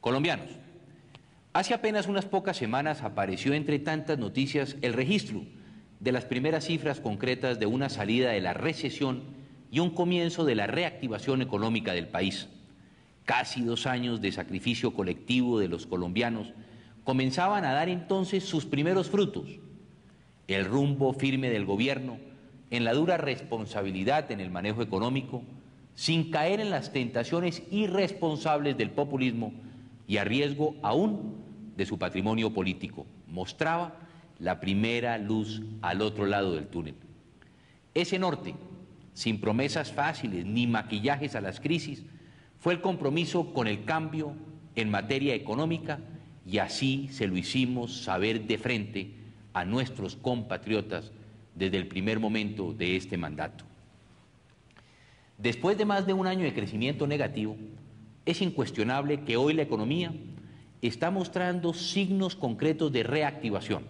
Colombianos, hace apenas unas pocas semanas apareció entre tantas noticias el registro de las primeras cifras concretas de una salida de la recesión y un comienzo de la reactivación económica del país. Casi 2 años de sacrificio colectivo de los colombianos comenzaban a dar entonces sus primeros frutos. El rumbo firme del gobierno en la dura responsabilidad en el manejo económico, sin caer en las tentaciones irresponsables del populismo y a riesgo aún de su patrimonio político, mostraba la primera luz al otro lado del túnel. Ese norte, sin promesas fáciles ni maquillajes a las crisis, fue el compromiso con el cambio en materia económica, y así se lo hicimos saber de frente a nuestros compatriotas desde el primer momento de este mandato. Después de más de un año de crecimiento negativo, es incuestionable que hoy la economía está mostrando signos concretos de reactivación.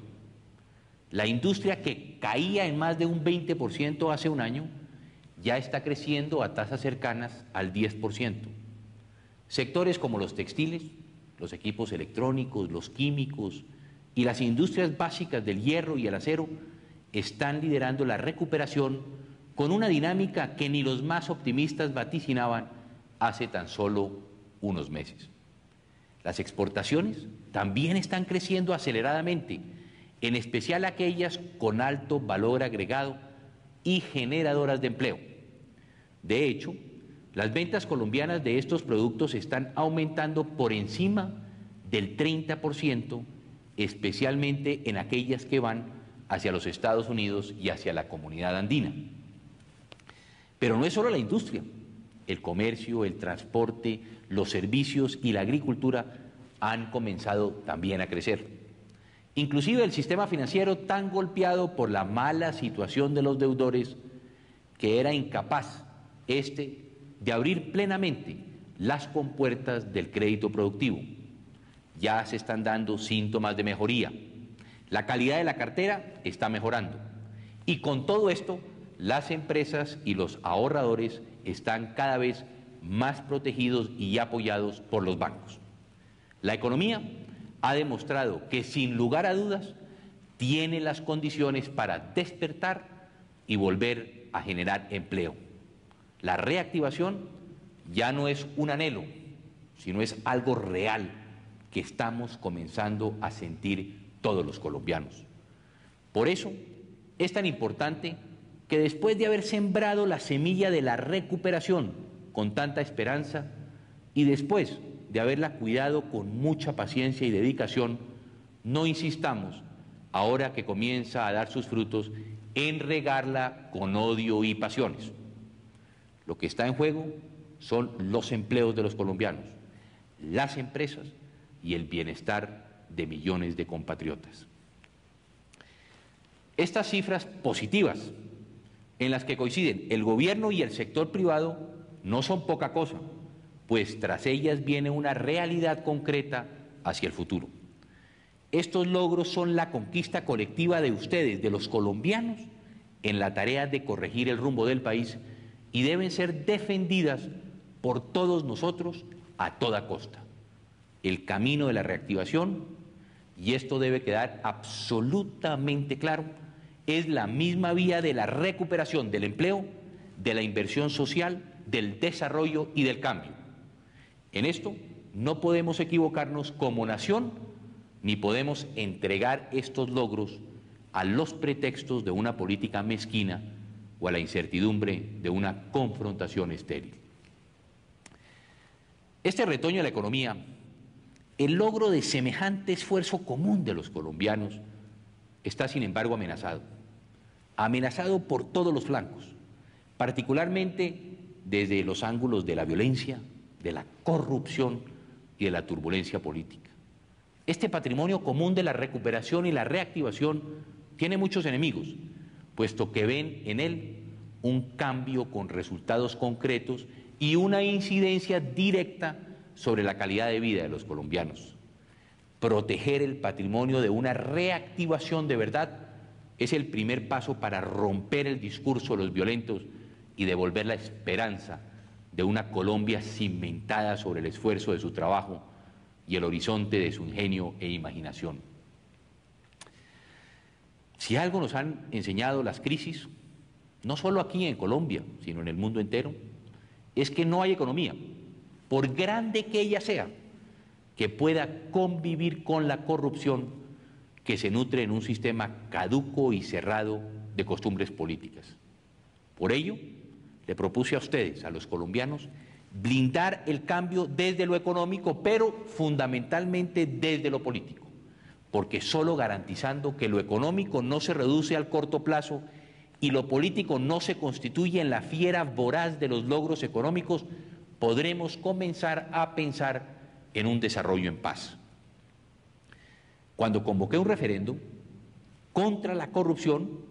La industria, que caía en más de un 20% hace un año, ya está creciendo a tasas cercanas al 10%. Sectores como los textiles, los equipos electrónicos, los químicos y las industrias básicas del hierro y el acero están liderando la recuperación con una dinámica que ni los más optimistas vaticinaban hace tan solo unos meses. Las exportaciones también están creciendo aceleradamente, en especial aquellas con alto valor agregado y generadoras de empleo. De hecho, las ventas colombianas de estos productos están aumentando por encima del 30%, especialmente en aquellas que van hacia los Estados Unidos y hacia la comunidad andina. Pero no es solo la industria, el comercio, el transporte, los servicios y la agricultura han comenzado también a crecer. Inclusive el sistema financiero, tan golpeado por la mala situación de los deudores, que era incapaz de abrir plenamente las compuertas del crédito productivo. Ya se están dando síntomas de mejoría. La calidad de la cartera está mejorando. Y con todo esto, las empresas y los ahorradores están cada vez más protegidos y apoyados por los bancos. La economía ha demostrado que, sin lugar a dudas, tiene las condiciones para despertar y volver a generar empleo. La reactivación ya no es un anhelo, sino es algo real que estamos comenzando a sentir todos los colombianos. Por eso es tan importante que, después de haber sembrado la semilla de la recuperación con tanta esperanza y después de haberla cuidado con mucha paciencia y dedicación, no insistamos, ahora que comienza a dar sus frutos, en regarla con odio y pasiones. Lo que está en juego son los empleos de los colombianos, las empresas y el bienestar de millones de compatriotas. Estas cifras positivas, en las que coinciden el gobierno y el sector privado, no son poca cosa, pues tras ellas viene una realidad concreta hacia el futuro. Estos logros son la conquista colectiva de ustedes, de los colombianos, en la tarea de corregir el rumbo del país, y deben ser defendidas por todos nosotros a toda costa. El camino de la reactivación, y esto debe quedar absolutamente claro, es la misma vía de la recuperación del empleo, de la inversión social, del desarrollo y del cambio. En esto no podemos equivocarnos como nación, ni podemos entregar estos logros a los pretextos de una política mezquina o a la incertidumbre de una confrontación estéril. Este retoño a la economía, el logro de semejante esfuerzo común de los colombianos, está sin embargo amenazado por todos los flancos, particularmente desde los ángulos de la violencia, de la corrupción y de la turbulencia política. Este patrimonio común de la recuperación y la reactivación tiene muchos enemigos, puesto que ven en él un cambio con resultados concretos y una incidencia directa sobre la calidad de vida de los colombianos. Proteger el patrimonio de una reactivación de verdad es el primer paso para romper el discurso de los violentos y devolver la esperanza de una Colombia cimentada sobre el esfuerzo de su trabajo y el horizonte de su ingenio e imaginación. Si algo nos han enseñado las crisis, no solo aquí en Colombia, sino en el mundo entero, es que no hay economía, por grande que ella sea, que pueda convivir con la corrupción que se nutre en un sistema caduco y cerrado de costumbres políticas. Por ello, le propuse a ustedes, a los colombianos, blindar el cambio desde lo económico, pero fundamentalmente desde lo político, porque solo garantizando que lo económico no se reduce al corto plazo y lo político no se constituye en la fiera voraz de los logros económicos, podremos comenzar a pensar en un desarrollo en paz. Cuando convoqué un referendo contra la corrupción,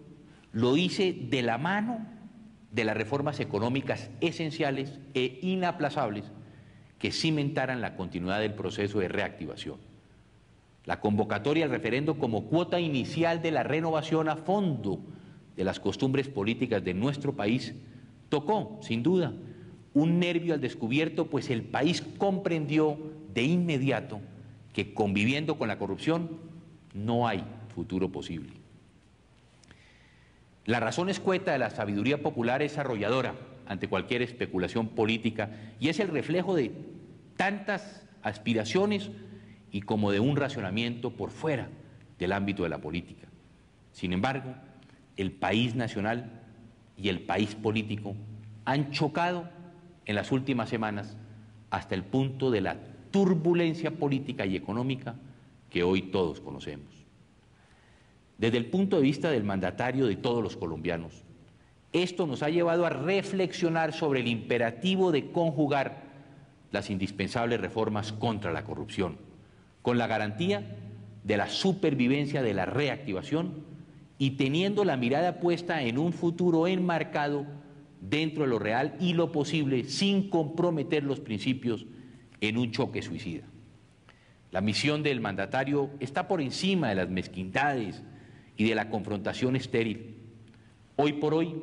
lo hice de la mano de las reformas económicas esenciales e inaplazables que cimentaran la continuidad del proceso de reactivación. La convocatoria al referendo como cuota inicial de la renovación a fondo de las costumbres políticas de nuestro país tocó, sin duda, un nervio al descubierto, pues el país comprendió de inmediato que conviviendo con la corrupción no hay futuro posible. La razón escueta de la sabiduría popular es arrolladora ante cualquier especulación política y es el reflejo de tantas aspiraciones y como de un racionamiento por fuera del ámbito de la política. Sin embargo, el país nacional y el país político han chocado en las últimas semanas hasta el punto de la turbulencia política y económica que hoy todos conocemos. Desde el punto de vista del mandatario de todos los colombianos, esto nos ha llevado a reflexionar sobre el imperativo de conjugar las indispensables reformas contra la corrupción, con la garantía de la supervivencia de la reactivación y teniendo la mirada puesta en un futuro enmarcado dentro de lo real y lo posible sin comprometer los principios en un choque suicida. La misión del mandatario está por encima de las mezquindades y de la confrontación estéril. Hoy por hoy,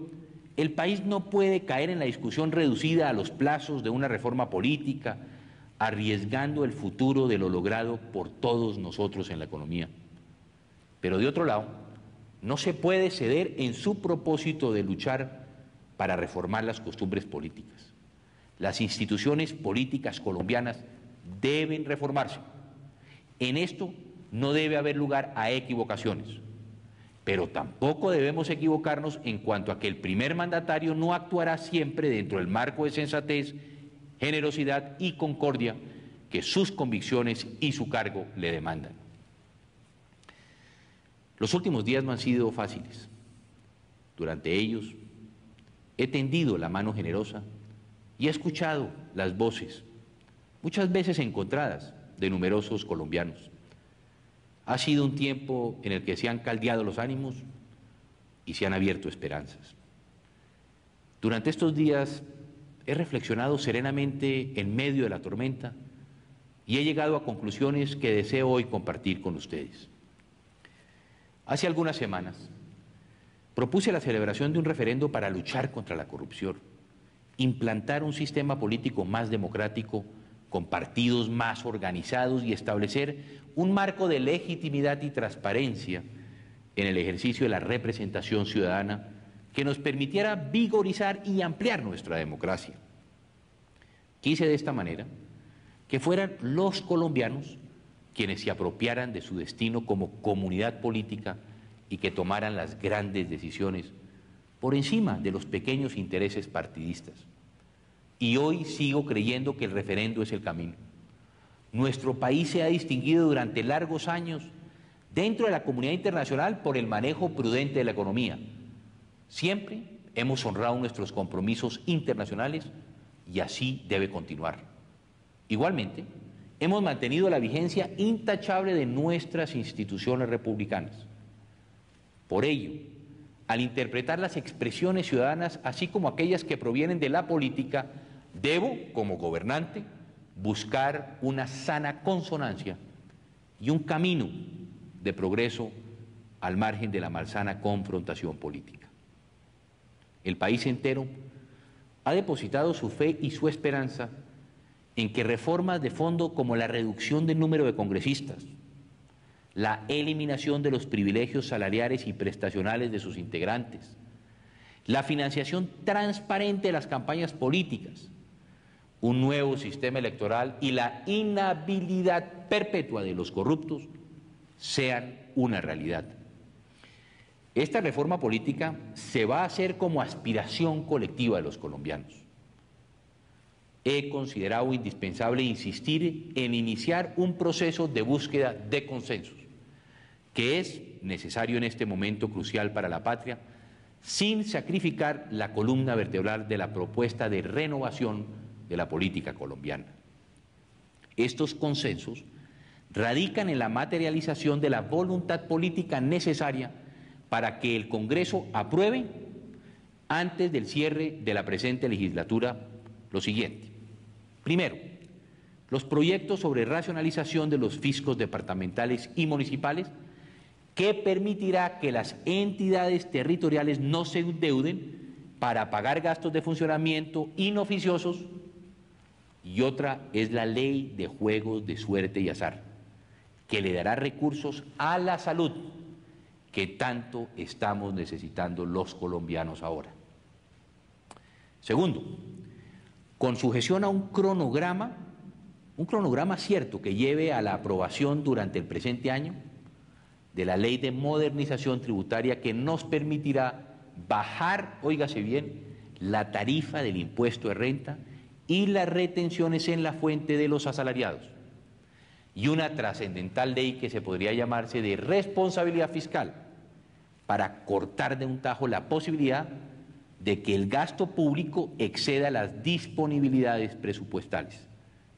el país no puede caer en la discusión reducida a los plazos de una reforma política, arriesgando el futuro de lo logrado por todos nosotros en la economía. Pero de otro lado, no se puede ceder en su propósito de luchar para reformar las costumbres políticas. Las instituciones políticas colombianas deben reformarse. En esto no debe haber lugar a equivocaciones, pero tampoco debemos equivocarnos en cuanto a que el primer mandatario no actuará siempre dentro del marco de sensatez, generosidad y concordia que sus convicciones y su cargo le demandan. Los últimos días no han sido fáciles. Durante ellos he tendido la mano generosa y he escuchado las voces, muchas veces encontradas, de numerosos colombianos. Ha sido un tiempo en el que se han caldeado los ánimos y se han abierto esperanzas. Durante estos días he reflexionado serenamente en medio de la tormenta y he llegado a conclusiones que deseo hoy compartir con ustedes. Hace algunas semanas propuse la celebración de un referendo para luchar contra la corrupción, implantar un sistema político más democrático con partidos más organizados y establecer un marco de legitimidad y transparencia en el ejercicio de la representación ciudadana que nos permitiera vigorizar y ampliar nuestra democracia. Quise de esta manera que fueran los colombianos quienes se apropiaran de su destino como comunidad política y que tomaran las grandes decisiones por encima de los pequeños intereses partidistas. Y hoy sigo creyendo que el referendo es el camino. Nuestro país se ha distinguido durante largos años dentro de la comunidad internacional por el manejo prudente de la economía. Siempre hemos honrado nuestros compromisos internacionales y así debe continuar. Igualmente, hemos mantenido la vigencia intachable de nuestras instituciones republicanas. Por ello, al interpretar las expresiones ciudadanas, así como aquellas que provienen de la política, debo, como gobernante, buscar una sana consonancia y un camino de progreso al margen de la malsana confrontación política. El país entero ha depositado su fe y su esperanza en que reformas de fondo como la reducción del número de congresistas, la eliminación de los privilegios salariales y prestacionales de sus integrantes, la financiación transparente de las campañas políticas, un nuevo sistema electoral y la inhabilidad perpetua de los corruptos sean una realidad. Esta reforma política se va a hacer como aspiración colectiva de los colombianos. He considerado indispensable insistir en iniciar un proceso de búsqueda de consensos, que es necesario en este momento crucial para la patria, sin sacrificar la columna vertebral de la propuesta de renovación de la política colombiana. Estos consensos radican en la materialización de la voluntad política necesaria para que el Congreso apruebe antes del cierre de la presente legislatura lo siguiente. Primero, los proyectos sobre racionalización de los fiscos departamentales y municipales, que permitirá que las entidades territoriales no se endeuden para pagar gastos de funcionamiento inoficiosos, y otra es la ley de juegos de suerte y azar, que le dará recursos a la salud que tanto estamos necesitando los colombianos ahora. Segundo, con sujeción a un cronograma cierto que lleve a la aprobación durante el presente año de la Ley de Modernización Tributaria, que nos permitirá bajar, óigase bien, la tarifa del impuesto de renta y las retenciones en la fuente de los asalariados, y una trascendental ley que se podría llamarse de responsabilidad fiscal, para cortar de un tajo la posibilidad de que el gasto público exceda las disponibilidades presupuestales,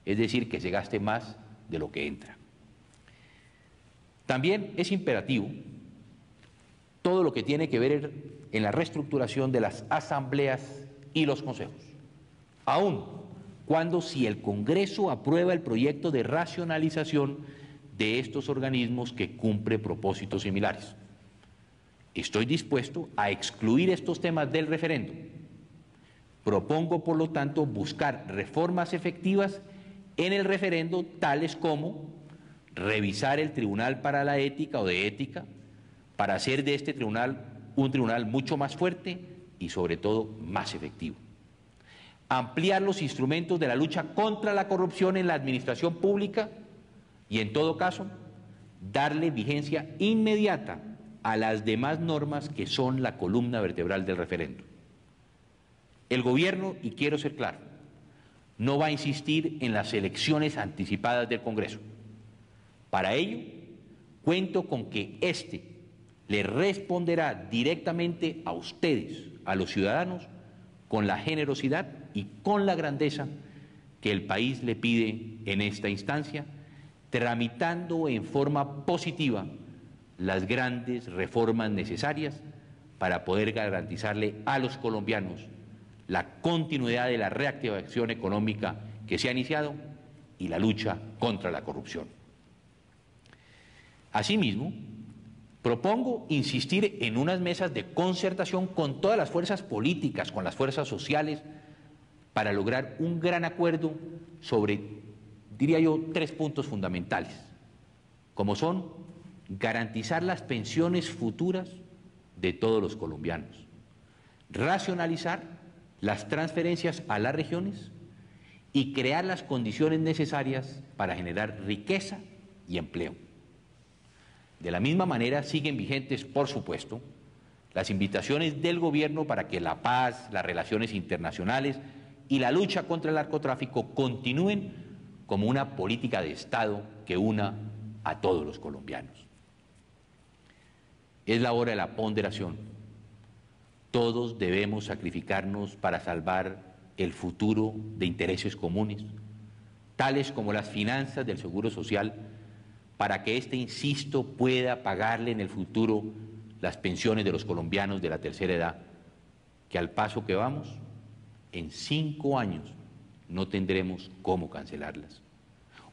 es decir, que se gaste más de lo que entra. También es imperativo todo lo que tiene que ver en la reestructuración de las asambleas y los consejos, aun cuando si el Congreso aprueba el proyecto de racionalización de estos organismos que cumple propósitos similares. Estoy dispuesto a excluir estos temas del referendo. Propongo, por lo tanto, buscar reformas efectivas en el referendo, tales como revisar el Tribunal para la Ética o de Ética, para hacer de este tribunal un tribunal mucho más fuerte y, sobre todo, más efectivo. Ampliar los instrumentos de la lucha contra la corrupción en la administración pública y, en todo caso, darle vigencia inmediata a las demás normas que son la columna vertebral del referendo. El gobierno, y quiero ser claro, no va a insistir en las elecciones anticipadas del Congreso. Para ello, cuento con que éste le responderá directamente a ustedes, a los ciudadanos, con la generosidad y con la grandeza que el país le pide en esta instancia, tramitando en forma positiva las grandes reformas necesarias para poder garantizarle a los colombianos la continuidad de la reactivación económica que se ha iniciado y la lucha contra la corrupción. Asimismo, propongo insistir en unas mesas de concertación con todas las fuerzas políticas, con las fuerzas sociales, para lograr un gran acuerdo sobre, diría yo, 3 puntos fundamentales, como son garantizar las pensiones futuras de todos los colombianos, racionalizar las transferencias a las regiones y crear las condiciones necesarias para generar riqueza y empleo. De la misma manera siguen vigentes, por supuesto, las invitaciones del gobierno para que la paz, las relaciones internacionales y la lucha contra el narcotráfico continúen como una política de Estado que una a todos los colombianos. Es la hora de la ponderación. Todos debemos sacrificarnos para salvar el futuro de intereses comunes, tales como las finanzas del Seguro Social, para que éste, insisto, pueda pagarle en el futuro las pensiones de los colombianos de la tercera edad, que al paso que vamos, en 5 años no tendremos cómo cancelarlas.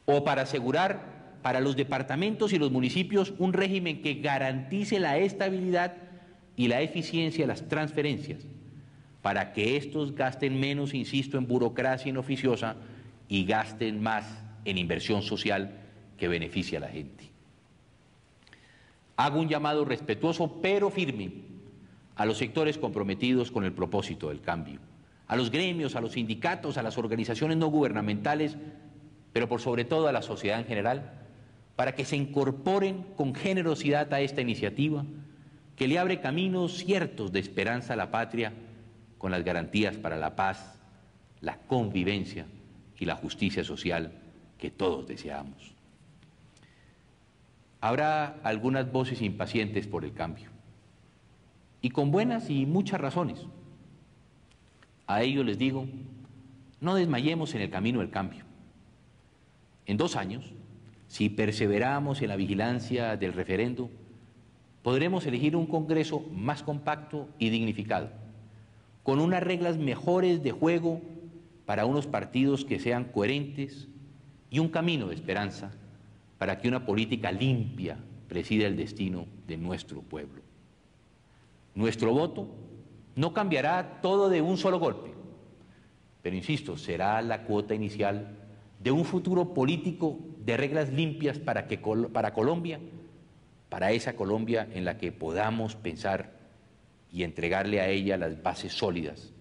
O para asegurar para los departamentos y los municipios un régimen que garantice la estabilidad y la eficiencia de las transferencias, para que estos gasten menos, insisto, en burocracia inoficiosa y gasten más en inversión social que beneficie a la gente. Hago un llamado respetuoso pero firme a los sectores comprometidos con el propósito del cambio, a los gremios, a los sindicatos, a las organizaciones no gubernamentales, pero por sobre todo a la sociedad en general, para que se incorporen con generosidad a esta iniciativa que le abre caminos ciertos de esperanza a la patria con las garantías para la paz, la convivencia y la justicia social que todos deseamos. Habrá algunas voces impacientes por el cambio, y con buenas y muchas razones. A ellos les digo, no desmayemos en el camino del cambio. En 2 años, si perseveramos en la vigilancia del referendo, podremos elegir un Congreso más compacto y dignificado, con unas reglas mejores de juego para unos partidos que sean coherentes y un camino de esperanza para que una política limpia presida el destino de nuestro pueblo. Nuestro voto no cambiará todo de un solo golpe, pero insisto, será la cuota inicial de un futuro político de reglas limpias para Colombia, para esa Colombia en la que podamos pensar y entregarle a ella las bases sólidas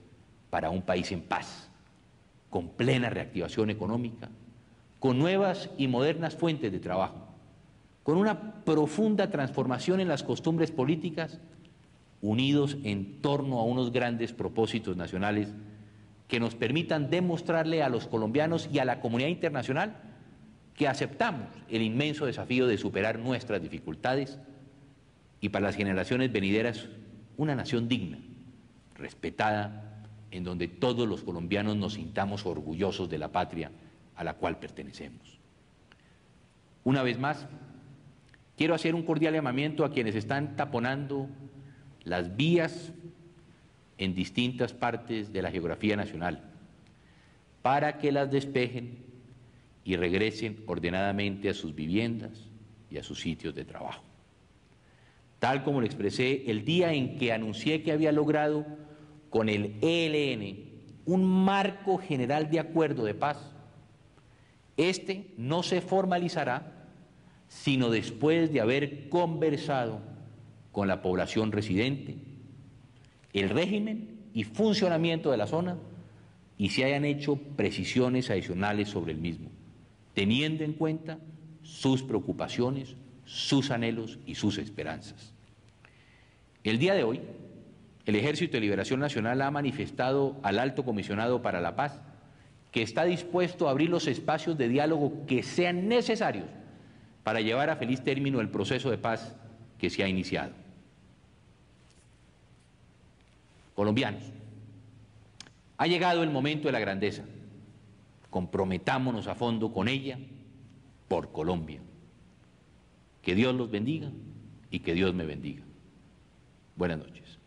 para un país en paz, con plena reactivación económica, con nuevas y modernas fuentes de trabajo, con una profunda transformación en las costumbres políticas, unidos en torno a unos grandes propósitos nacionales que nos permitan demostrarle a los colombianos y a la comunidad internacional que aceptamos el inmenso desafío de superar nuestras dificultades y para las generaciones venideras una nación digna, respetada, en donde todos los colombianos nos sintamos orgullosos de la patria a la cual pertenecemos. Una vez más, quiero hacer un cordial llamamiento a quienes están taponando las vías en distintas partes de la geografía nacional para que las despejen y regresen ordenadamente a sus viviendas y a sus sitios de trabajo. Tal como lo expresé el día en que anuncié que había logrado con el ELN un marco general de acuerdo de paz, este no se formalizará sino después de haber conversado con la población residente, el régimen y funcionamiento de la zona y se hayan hecho precisiones adicionales sobre el mismo, teniendo en cuenta sus preocupaciones, sus anhelos y sus esperanzas. El día de hoy, el Ejército de Liberación Nacional ha manifestado al Alto Comisionado para la Paz que está dispuesto a abrir los espacios de diálogo que sean necesarios para llevar a feliz término el proceso de paz que se ha iniciado. Colombianos, ha llegado el momento de la grandeza. Comprometámonos a fondo con ella por Colombia. Que Dios los bendiga y que Dios me bendiga. Buenas noches.